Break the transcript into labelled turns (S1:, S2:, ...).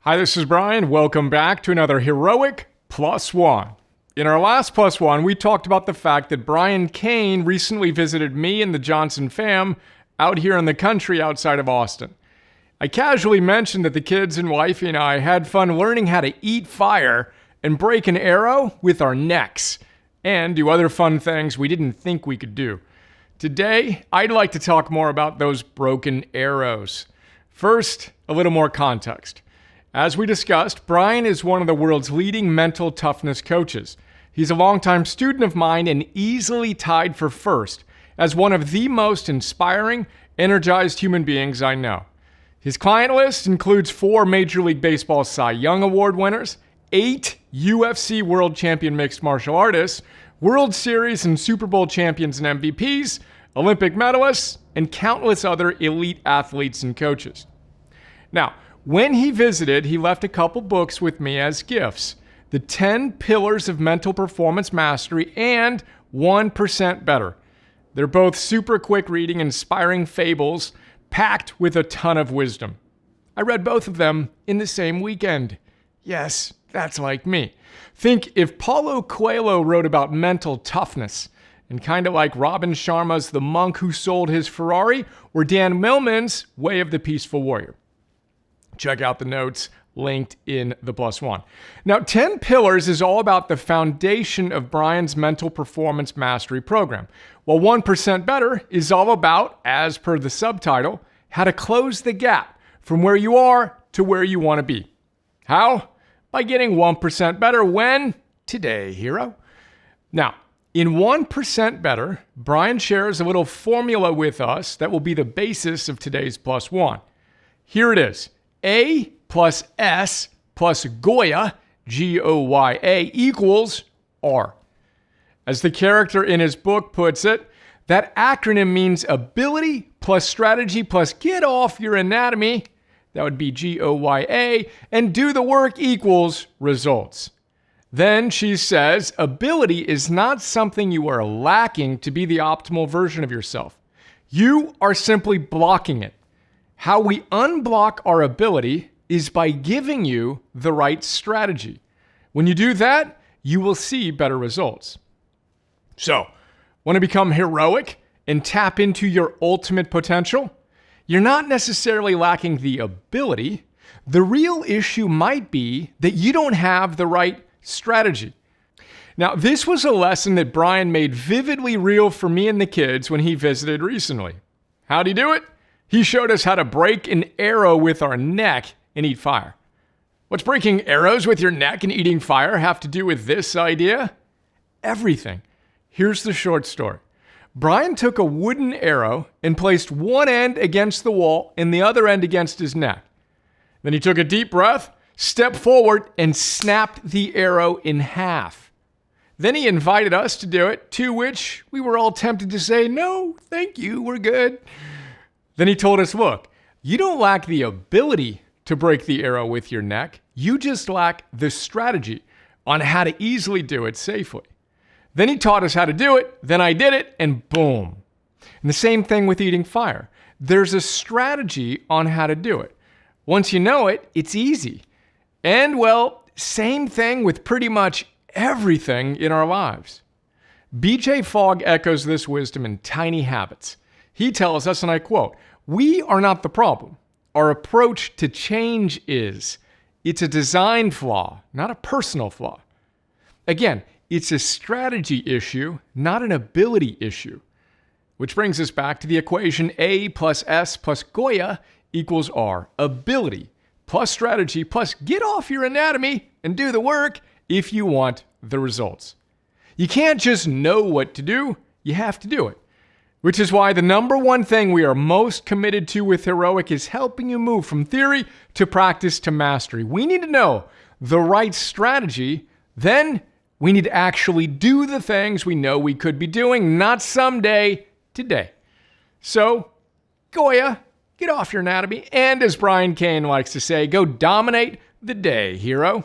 S1: Hi, this is Brian. Welcome back to another Heroic Plus One. In our last Plus One, we talked about the fact that Brian Kane recently visited me and the Johnson fam out here in the country outside of Austin. I casually mentioned that the kids and wifey and I had fun learning how to eat fire and break an arrow with our necks and do other fun things we didn't think we could do. Today, I'd like to talk more about those broken arrows. First, a little more context. As we discussed, Brian is one of the world's leading mental toughness coaches. He's a longtime student of mine and easily tied for first as one of the most inspiring, energized human beings I know. His client list includes 4 Major League Baseball Cy Young Award winners, 8 UFC World Champion mixed martial artists, World Series and Super Bowl champions and MVPs, Olympic medalists, and countless other elite athletes and coaches. Now, when he visited, he left a couple books with me as gifts. The 10 Pillars of Mental Performance Mastery and 1% Better. They're both super quick reading, inspiring fables, packed with a ton of wisdom. I read both of them in the same weekend. Yes, that's like me. Think if Paulo Coelho wrote about mental toughness, and kind of like Robin Sharma's The Monk Who Sold His Ferrari, or Dan Millman's Way of the Peaceful Warrior. Check out the notes linked in the Plus One. Now, 10 Pillars is all about the foundation of Brian's mental performance mastery program, while 1% Better is all about, as per the subtitle, how to close the gap from where you are to where you want to be. How? By getting 1% better when? Today, hero. Now, in 1% Better, Brian shares a little formula with us that will be the basis of today's Plus One. Here it is. A plus S plus GOYA, G-O-Y-A, equals R. As the character in his book puts it, that acronym means ability plus strategy plus get off your anatomy, that would be G-O-Y-A, and do the work equals results. Then she says, ability is not something you are lacking to be the optimal version of yourself. You are simply blocking it. How we unblock our ability is by giving you the right strategy. When you do that, you will see better results. So, want to become heroic and tap into your ultimate potential? You're not necessarily lacking the ability. The real issue might be that you don't have the right strategy. Now, this was a lesson that Brian made vividly real for me and the kids when he visited recently. How'd he do it? He showed us how to break an arrow with our neck and eat fire. What's breaking arrows with your neck and eating fire have to do with this idea? Everything. Here's the short story. Brian took a wooden arrow and placed one end against the wall and the other end against his neck. Then he took a deep breath, stepped forward, and snapped the arrow in half. Then he invited us to do it, to which we were all tempted to say, no, thank you, we're good. Then he told us, look, you don't lack the ability to break the arrow with your neck. You just lack the strategy on how to easily do it safely. Then he taught us how to do it. Then I did it, and boom. And the same thing with eating fire. There's a strategy on how to do it. Once you know it, it's easy. And, well, same thing with pretty much everything in our lives. BJ Fogg echoes this wisdom in Tiny Habits. He tells us, and I quote, "We are not the problem. Our approach to change is. It's a design flaw, not a personal flaw." Again, it's a strategy issue, not an ability issue. Which brings us back to the equation A plus S plus GOYA equals R. Ability plus strategy plus get off your anatomy and do the work if you want the results. You can't just know what to do, you have to do it. Which is why the number one thing we are most committed to with Heroic is helping you move from theory to practice to mastery. We need to know the right strategy, then we need to actually do the things we know we could be doing, not someday, today. So, GOYA, get off your anatomy, and as Brian Kane likes to say, go dominate the day, hero.